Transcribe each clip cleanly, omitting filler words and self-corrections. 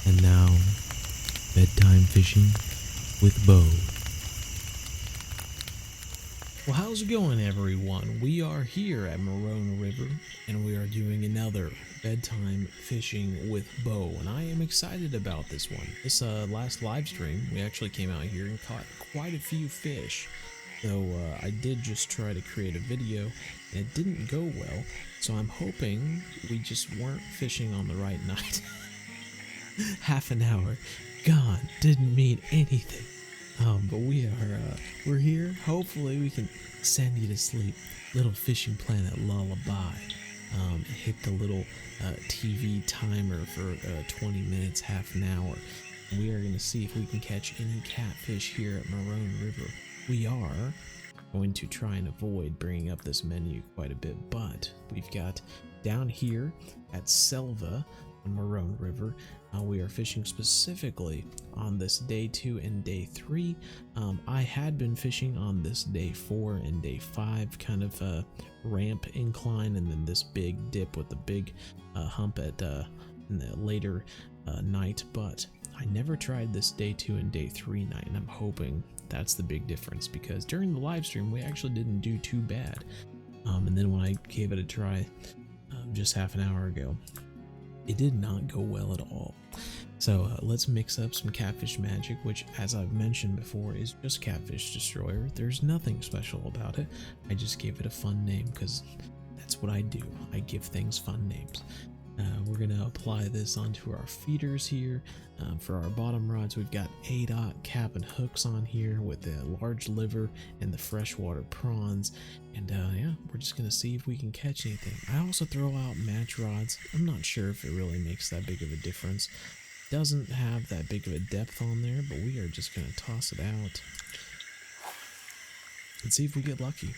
And now, bedtime fishing with Bo. Well, how's it going, everyone? We are here at Marron River, and we are doing another bedtime fishing with Bo, and I am excited about this one. This last live stream, we actually came out here and caught quite a few fish, though I did just try to create a video, and it didn't go well, so I'm hoping we just weren't fishing on the right night. Half an hour gone, didn't mean anything. But we're here. Hopefully we can send you to sleep. Little Fishing Planet lullaby. Hit the little TV timer for 20 minutes, half an hour. And we are going to see if we can catch any catfish here at Marron River. We are going to try and avoid bringing up this menu quite a bit, but we've got down here at Selva on Marron River. We are fishing specifically on this day 2 and day 3. I had been fishing on this day 4 and day 5, kind of a ramp incline, and then this big dip with the big hump at in the later night, but I never tried this day 2 and day 3 night, and I'm hoping that's the big difference, because during the live stream we actually didn't do too bad, and then when I gave it a try just half an hour ago, it did not go well at all. So let's mix up some catfish magic, which, as I've mentioned before, is just Catfish Destroyer. There's nothing special about it. I just gave it a fun name because that's what I do. I give things fun names. We're going to apply this onto our feeders here. For our bottom rods, we've got A-dot cap and hooks on here with the large liver and the freshwater prawns. And yeah, we're just going to see if we can catch anything. I also throw out match rods. I'm not sure if it really makes that big of a difference. Doesn't have that big of a depth on there, but we are just going to toss it out and see if we get lucky,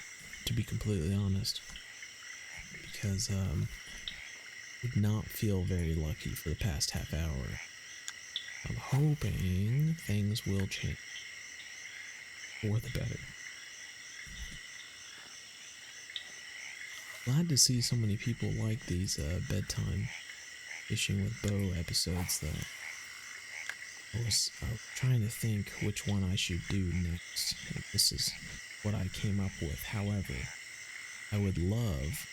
to be completely honest. Because did not feel very lucky for the past half hour. I'm hoping things will change for the better. Glad to see so many people like these bedtime fishing with Bo episodes, though. I was trying to think which one I should do next. This is what I came up with. However, I would love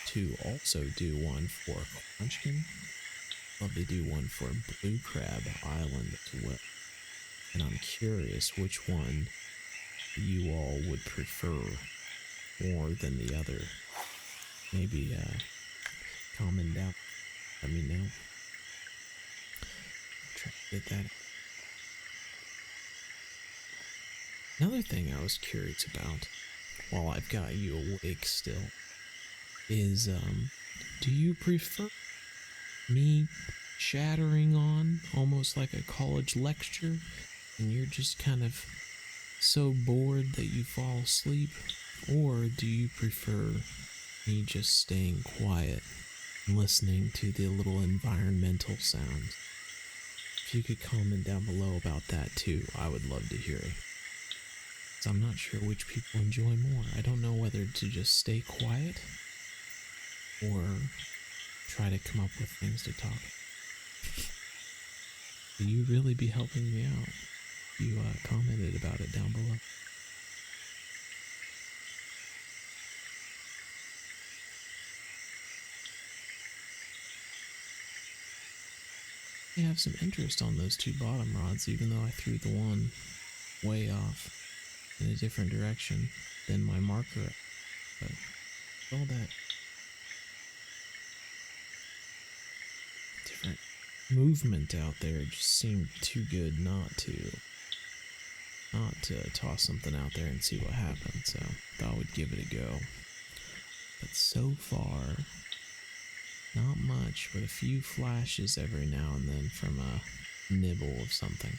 to also do one for Conchkin. Love to do one for Blue Crab Island as well. And I'm curious which one you all would prefer more than the other. Maybe comment down. Let me know. Try to get that. Another thing I was curious about, while I've got you awake still, is do you prefer me chattering on almost like a college lecture and you're just kind of so bored that you fall asleep, or do you prefer me just staying quiet and listening to the little environmental sounds? If you could comment down below about that too, I would love to hear it. So I'm not sure which people enjoy more. I don't know whether to just stay quiet or try to come up with things to talk. Will you really be helping me out? You commented about it down below. I have some interest on those two bottom rods, even though I threw the one way off in a different direction than my marker. But all that different movement out there just seemed too good not to toss something out there and see what happens. So thought we'd give it a go. But so far, not much, but a few flashes every now and then from a nibble of something.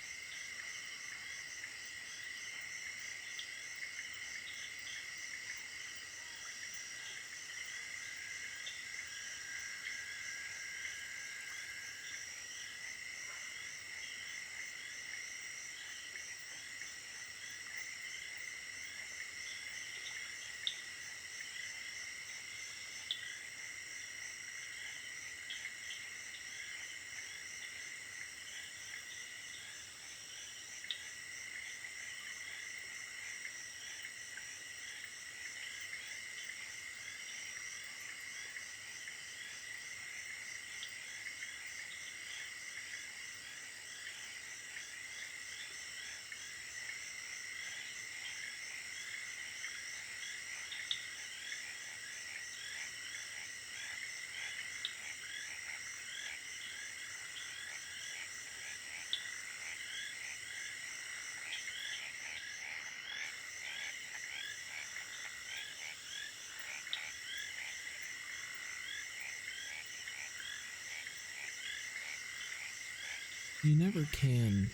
you never can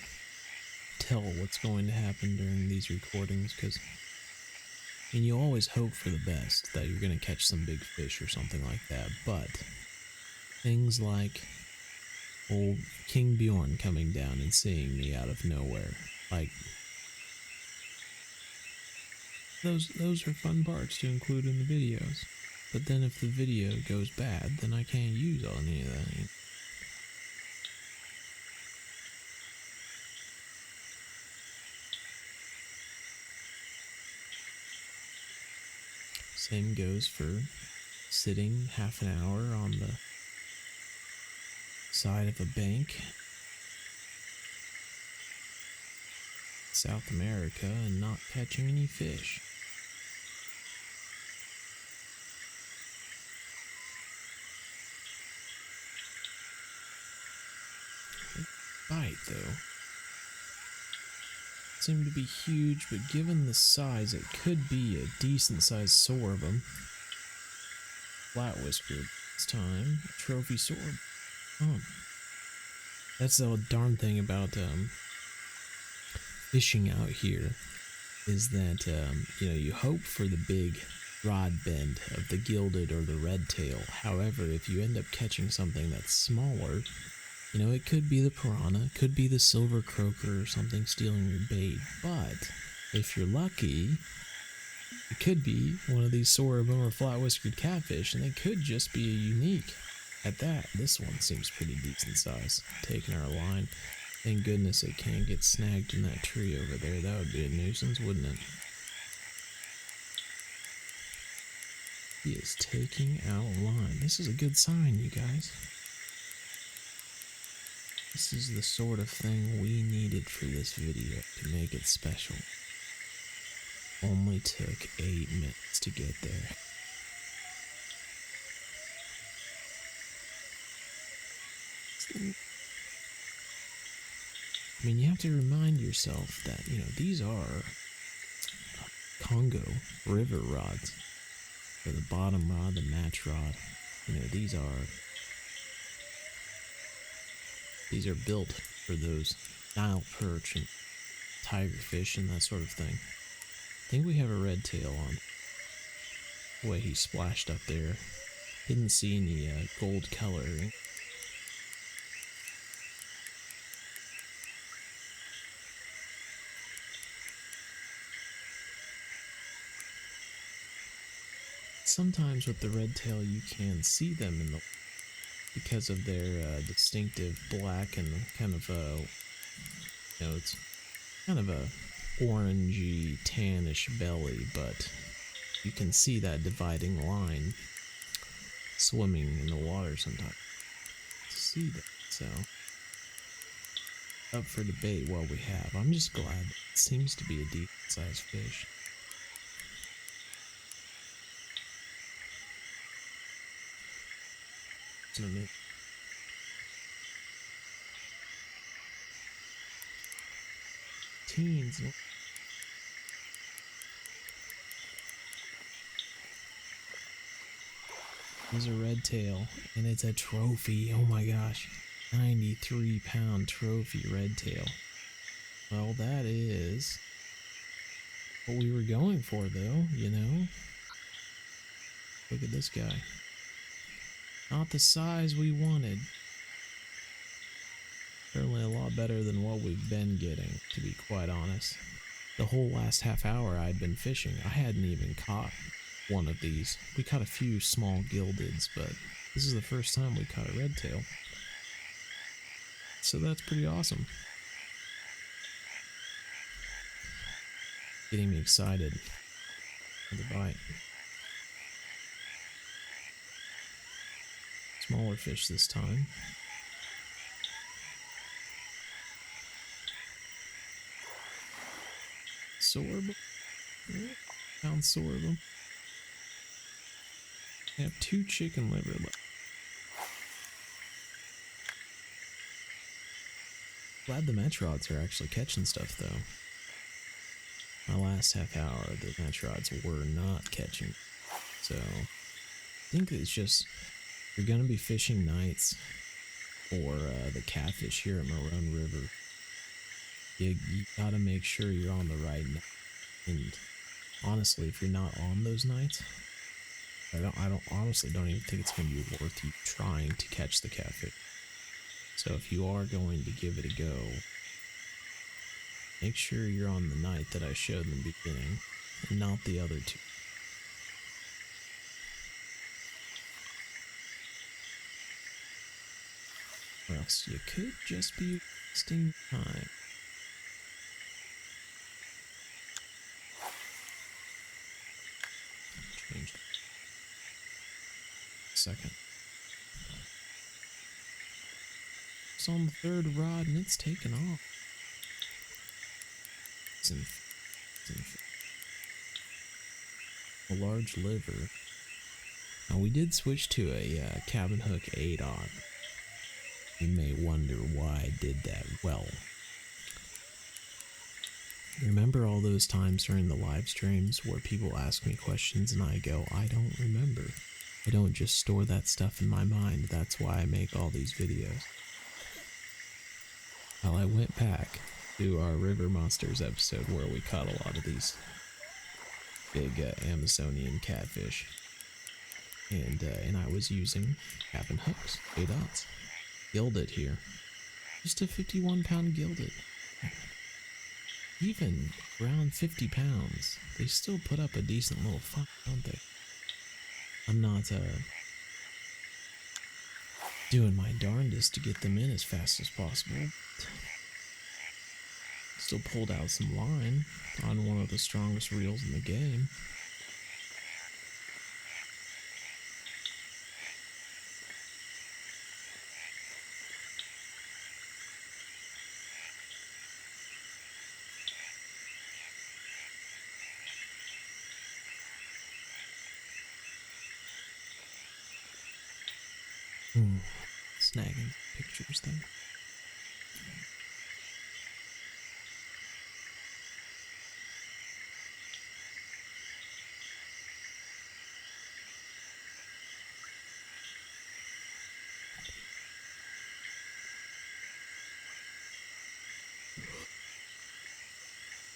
tell what's going to happen during these recordings because, and you always hope for the best that you're going to catch some big fish or something like that. But things like old King Bjorn coming down and seeing me out of nowhere, like those are fun parts to include in the videos. But then if the video goes bad, then I can't use any of that. Same goes for sitting half an hour on the side of a bank, South America, and not catching any fish. Bite though seemed to be huge, but given the size, it could be a decent sized sorghum. Flat whiskered this time, trophy sorghum. Oh, that's the darn thing about fishing out here, is that you hope for the big rod bend of the gilded or the redtail. However, if you end up catching something that's smaller, it could be the piranha, could be the silver croaker or something stealing your bait. But if you're lucky, it could be one of these sorghum or flat whiskered catfish, and they could just be a unique. At that, this one seems pretty decent size. Taking our line. Thank goodness it can't get snagged in that tree over there. That would be a nuisance, wouldn't it? He is taking out line. This is a good sign, you guys. This is the sort of thing we needed for this video to make it special. Only took 8 minutes to get there. I mean, you have to remind yourself that, these are Congo River rods. For the bottom rod, the match rod. These are built for those Nile perch and tigerfish and that sort of thing. I think we have a redtail on. The way he splashed up there. Didn't see any gold coloring. Sometimes with the redtail you can see them in the because of their distinctive black and kind of it's kind of a orangey tannish belly, but you can see that dividing line swimming in the water sometimes. See that, so up for debate what we have. I'm just glad it seems to be a decent sized fish. Teens. There's a redtail, and it's a trophy. Oh my gosh, 93-pound trophy redtail. Well, that is what we were going for, though. Look at this guy. Not the size we wanted. Certainly a lot better than what we've been getting, to be quite honest. The whole last half hour I'd been fishing, I hadn't even caught one of these. We caught a few small gildeds, but this is the first time we caught a redtail. So that's pretty awesome. Getting me excited for the bite. Smaller fish this time. Sorghum. Found sorghum. I have 2 chicken liver left. Glad the match rods are actually catching stuff though. My last half hour, the match rods were not catching. So I think it's just, you're gonna be fishing nights. for the catfish here at Marron River. You gotta make sure you're on the right night. And honestly, if you're not on those nights, I don't honestly don't even think it's gonna be worth you trying to catch the catfish. So if you are going to give it a go, make sure you're on the night that I showed in the beginning and not the other two. Or else you could just be wasting time. Changed. Second. It's on the third rod and it's taken off. It's in a large liver. Now we did switch to a cabin hook 8-aught. You may wonder why I did that. Well, remember all those times during the live streams where people ask me questions and I go, I don't remember. I don't just store that stuff in my mind. That's why I make all these videos. Well, I went back to our River Monsters episode where we caught a lot of these big Amazonian catfish. And I was using cabin hooks, 8-aughts. Gilded here. Just a 51-pound gilded. Even around 50 pounds, they still put up a decent little fight, don't they? I'm not doing my darndest to get them in as fast as possible. Still pulled out some line on one of the strongest reels in the game. Snagging pictures then.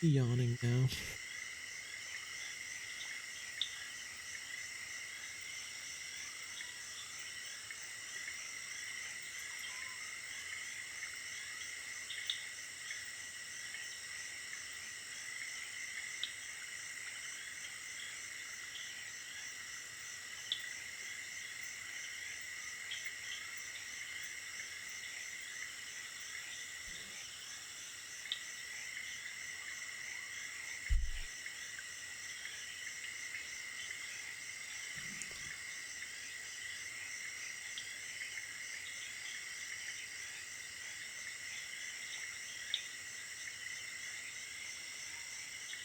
Yawning now.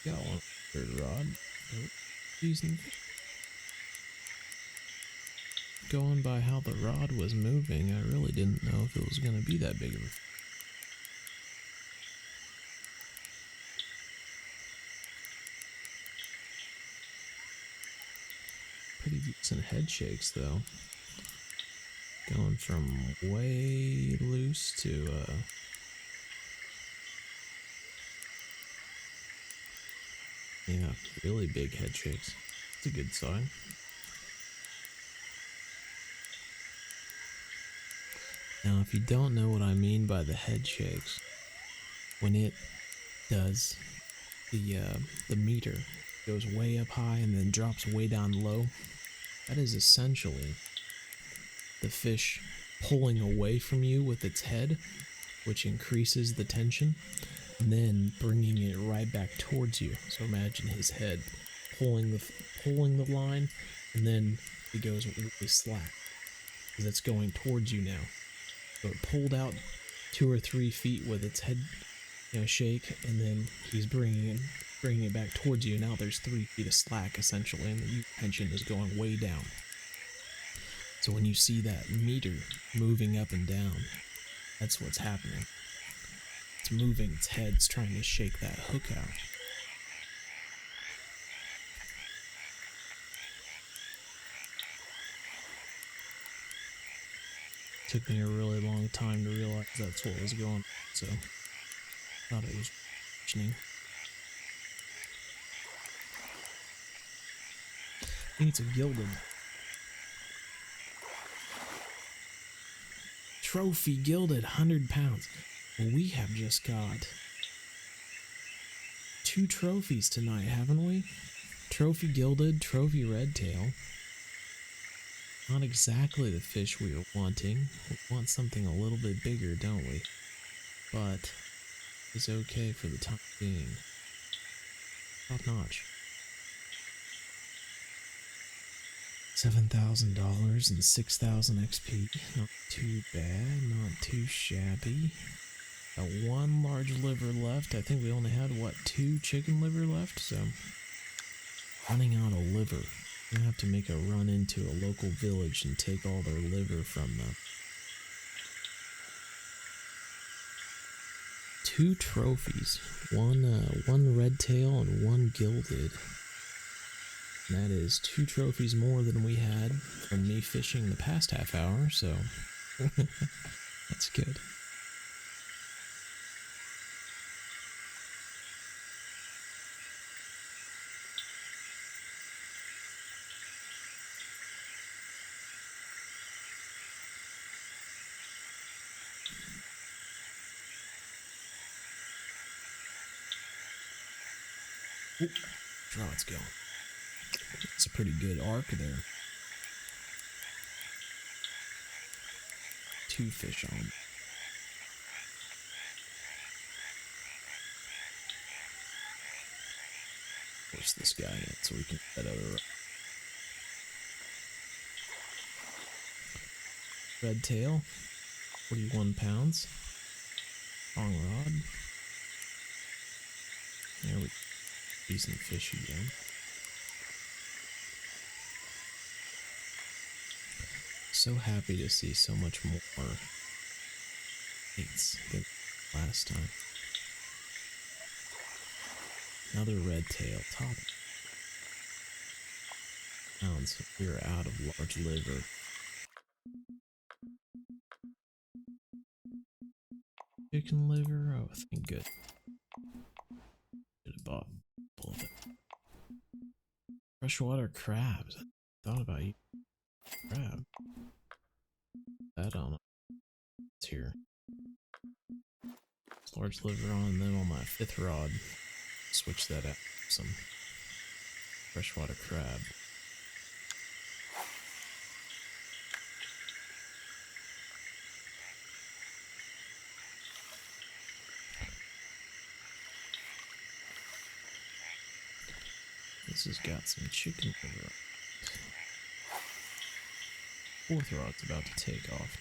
Got one third rod. Nope. Decent. Going by how the rod was moving, I really didn't know if it was going to be that big of a... Pretty decent head shakes though. Going from way loose to yeah, really big head shakes. It's a good sign. Now, if you don't know what I mean by the head shakes, when it does the meter goes way up high and then drops way down low, that is essentially the fish pulling away from you with its head, which increases the tension, and then bringing it right back towards you. So imagine his head pulling the line, and then it goes really slack because it's going towards you now. So it pulled out 2 or 3 feet with its head, shake, and then he's bringing it back towards you. Now there's 3 feet of slack essentially, and the tension is going way down. So when you see that meter moving up and down, that's what's happening. It's moving its head, it's trying to shake that hook out. Took me a really long time to realize that's what was going on, so thought it was mentioning. I think it's a gilded. Trophy gilded, 100 pounds. Well, we have just got 2 trophies tonight, haven't we? Trophy gilded, trophy redtail. Not exactly the fish we were wanting. We want something a little bit bigger, don't we? But it's okay for the time being. Top notch. $7,000 and 6,000 XP. Not too bad, not too shabby. Got 1 large liver left. I think we only had, what, 2 chicken liver left? So, running out of liver. I'm gonna have to make a run into a local village and take all their liver from them. 2 trophies. One redtail and 1 gilded. And that is 2 trophies more than we had from me fishing the past half hour, so that's good. Oop, draw it's going. It's a pretty good arc there. 2 fish on. Force this guy in so we can get that other redtail. 41 pounds. Long rod. There we go. Decent fish again. So happy to see so much more baits than last time. Another redtail top. Pounds. We are out of large liver. Chicken liver. Oh, thank good. Should have bought all of it. Freshwater crabs. I thought about you. Crab. That on it's here. Large liver on, and then on my 5th rod, switch that out for some freshwater crab. This has got some chicken liver. 4th rod's about to take off.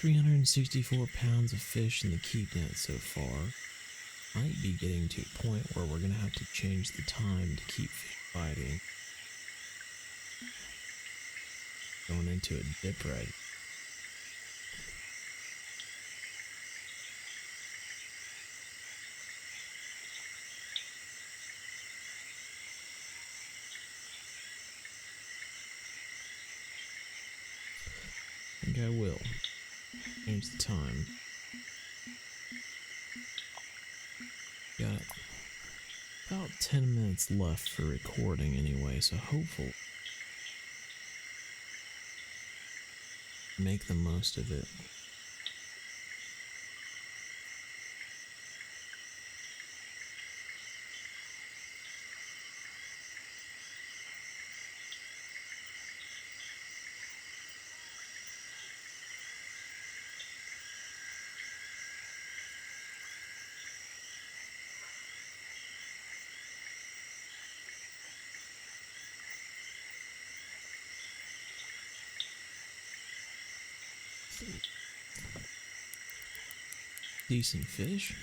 £364 of fish in the keep net so far. Might be getting to a point where we're going to have to change the time to keep fish biting. Going into a dip right. think I will. Change the time. Got about 10 minutes left for recording anyway, so hopefully make the most of it. Decent fish.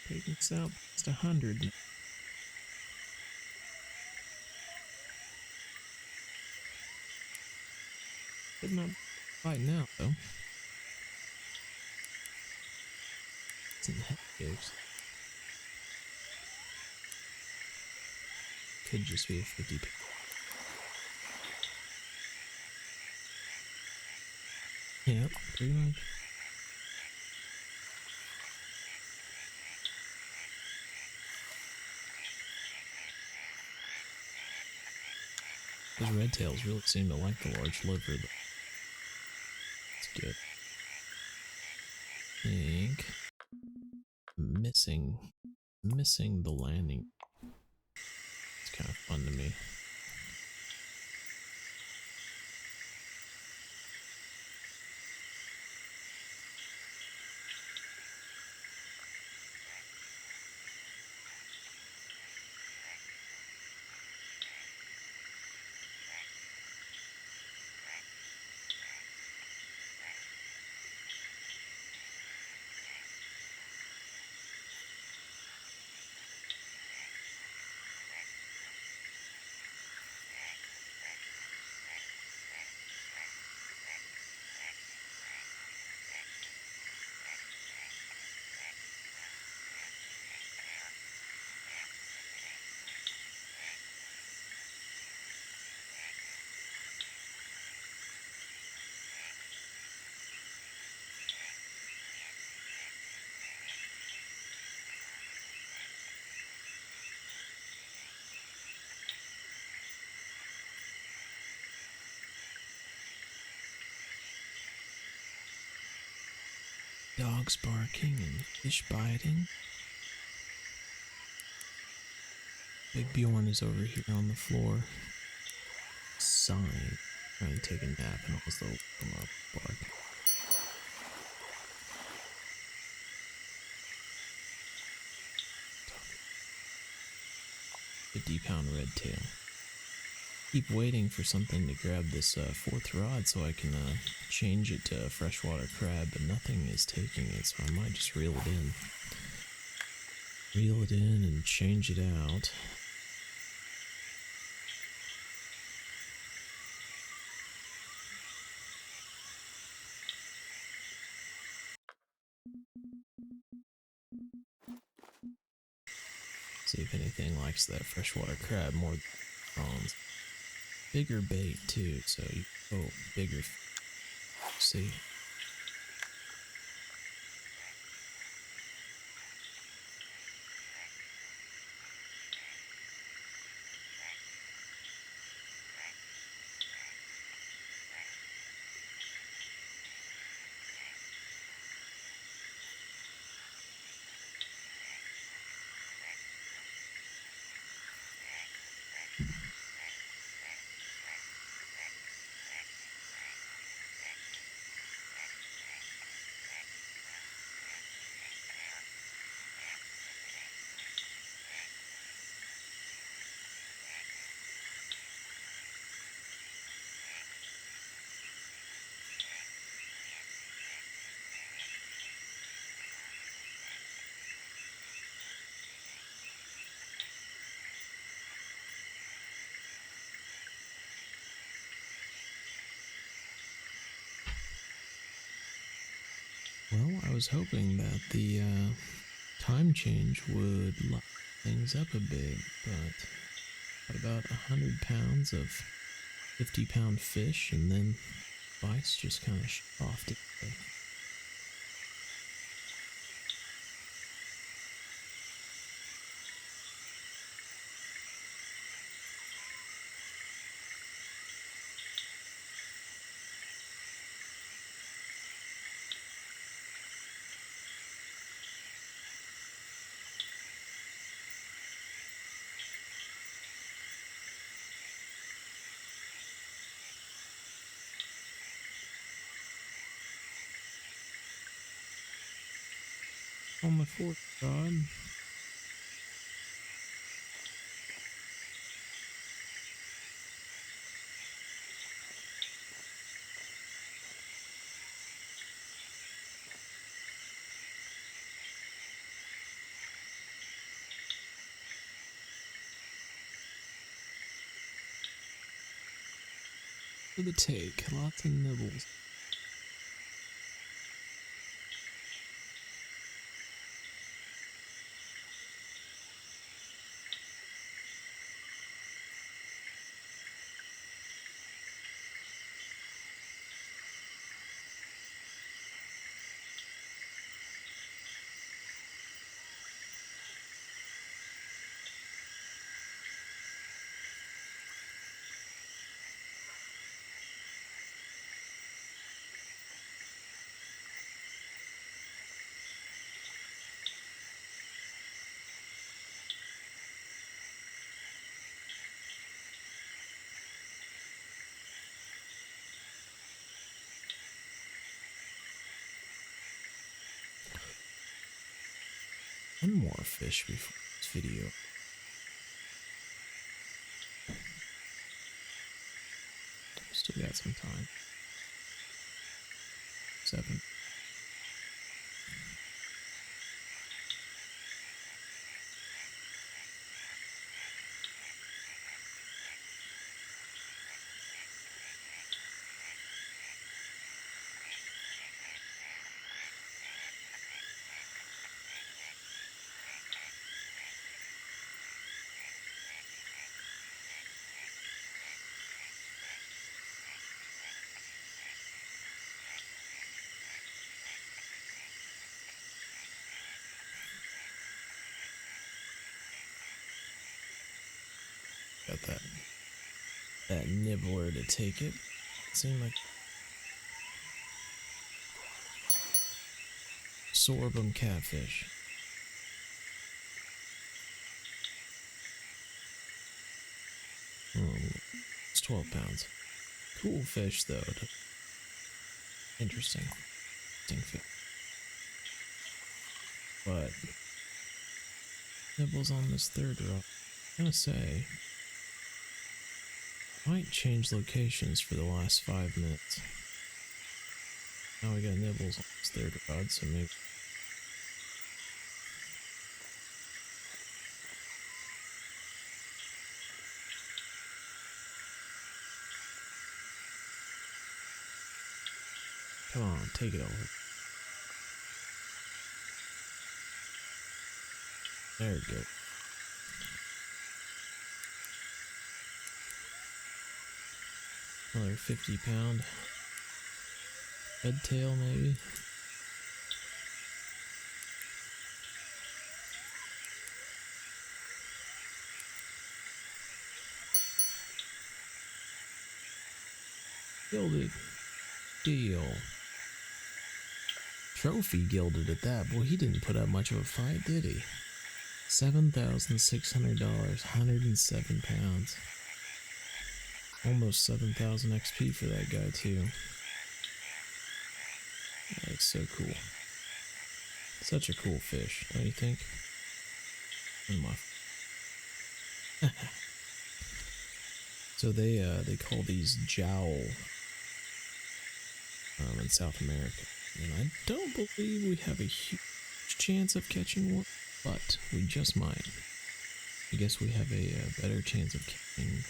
Taking us out past 100. Could not bite now though. It's in the head gigs. Could just be a 50 pick. Yep, pretty much. Those redtails really seem to like the large liver. It's good. I think missing the landing. It's kind of fun to me. Dogs barking and fish biting. Big Bjorn is over here on the floor, sighing, trying to take a nap, and almost woke him up barking. £50 redtail. Keep waiting for something to grab this fourth rod so I can change it to a freshwater crab, but nothing is taking it, so I might just reel it in. Reel it in and change it out. See if anything likes that freshwater crab more than prawns. Bigger bait too, so you go bigger. See. Well, I was hoping that the time change would lighten things up a bit, but got about 100 pounds of 50-pound fish, and then bites just kind of off today. On the fourth rod. For the take, lots of nibbles. One more fish before this video. Still got some time. 7. Got that nibbler to take it. Seemed like sorghum catfish. It's 12 pounds. Cool fish though. Interesting fish. But nibbles on this third row. I'm gonna say might change locations for the last 5 minutes. Now we got nibbles on this third rod, so maybe. Come on, take it over. There we go. Another 50-pound redtail, maybe. Gilded deal. Trophy gilded at that. Boy, he didn't put up much of a fight, did he? $7,600, 107 pounds. Almost 7,000 XP for that guy, too. That's so cool. Such a cool fish, don't you think? So they call these jowl in South America. And I don't believe we have a huge chance of catching one, but we just might. I guess we have a better chance of catching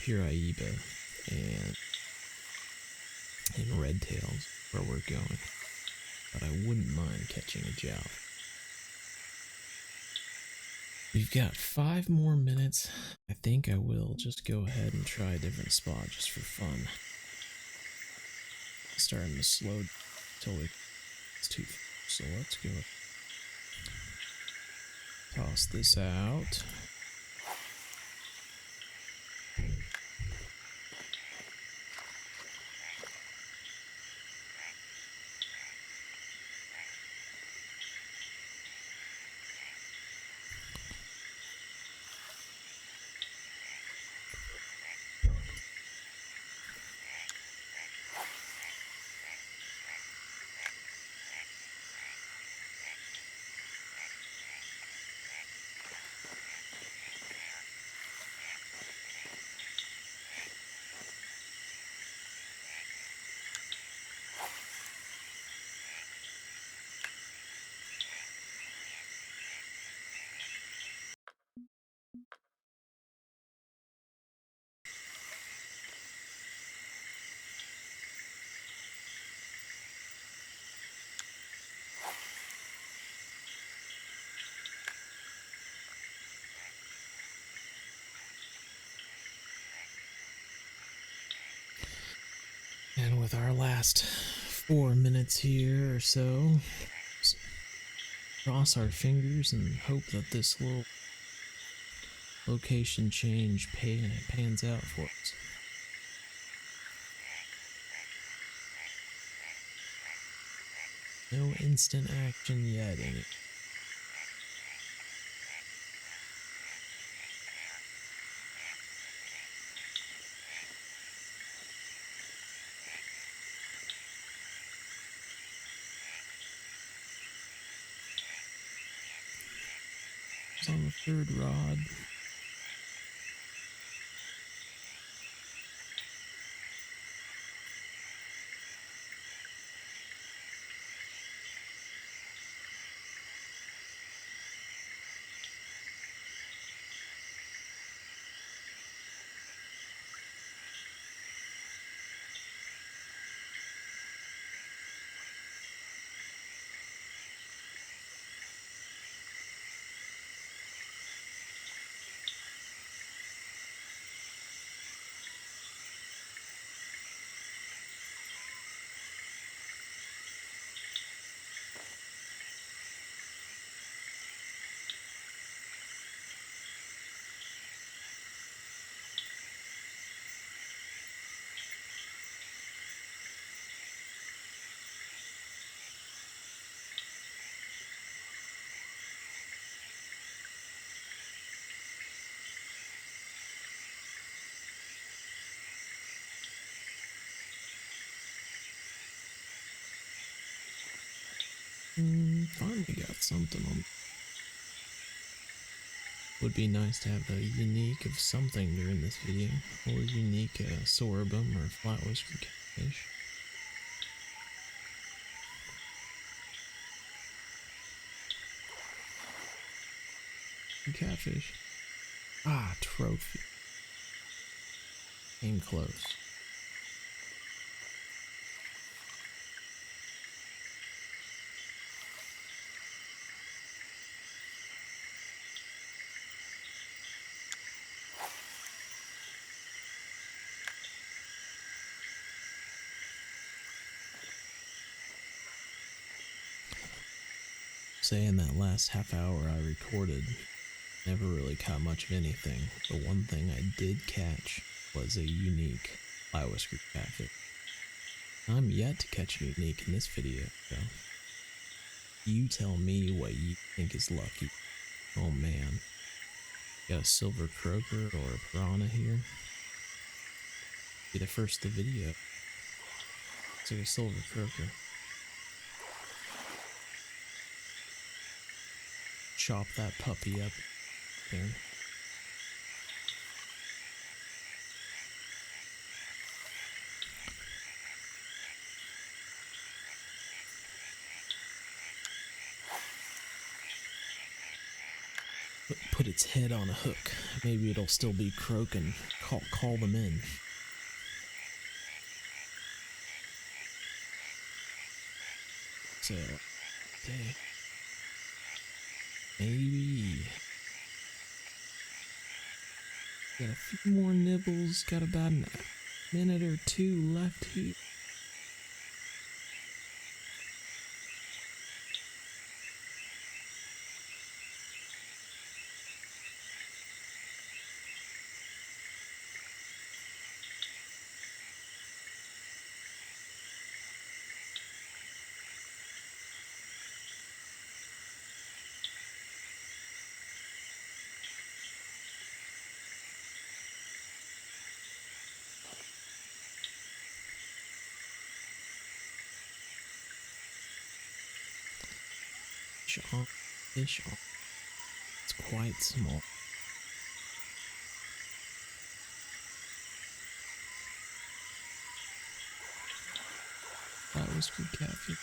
Piraiba and redtails where we're going. But I wouldn't mind catching a jowl. We've got 5 more minutes. I think I will just go ahead and try a different spot just for fun. Starting to slow till it's too. So let's go toss this out. And with our last 4 minutes here or so, cross our fingers and hope that this little location change pans out for us. No instant action yet in it. It's on the third rod. Finally got something on. Would be nice to have a unique of something during this video, or unique sorghum or flat whiskered catfish. Catfish. Ah, trophy. Came close. Say in that last half hour I recorded, never really caught much of anything. The one thing I did catch was a unique flat whiskered catfish. I'm yet to catch a unique in this video, so you tell me what you think is lucky. Oh man, got a silver croaker or a piranha here. Be the first of the video. Looks like a silver croaker. Chop that puppy up there. Put its head on a hook. Maybe it'll still be croaking. Call them in. So, okay. Maybe Got a few more nibbles. Got about a minute or two left here. Fish on. It's quite small. That was good catfish.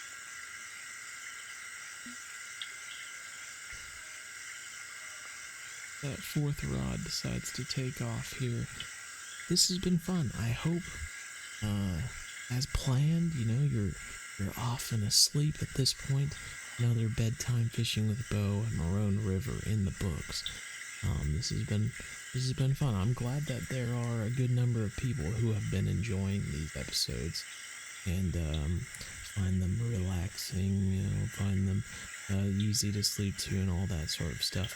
That fourth rod decides to take off here. This has been fun. I hope, as planned, you're off and asleep at this point. Another bedtime fishing with Bo at Marron River in the books. This has been fun. I'm glad that there are a good number of people who have been enjoying these episodes and find them relaxing. Find them easy to sleep to and all that sort of stuff.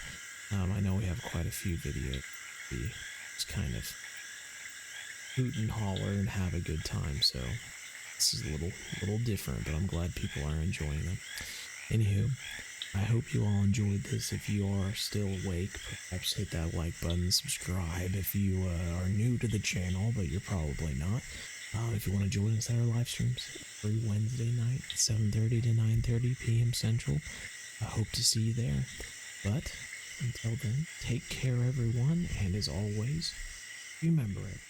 I know we have quite a few videos. We just kind of hoot and holler and have a good time. So this is a little different, but I'm glad people are enjoying them. Anywho, I hope you all enjoyed this. If you are still awake, perhaps hit that like button, subscribe if you are new to the channel, but you're probably not. If you want to join us at our live streams every Wednesday night, 7:30 to 9:30 p.m. Central, I hope to see you there. But until then, take care everyone, and as always, remember it.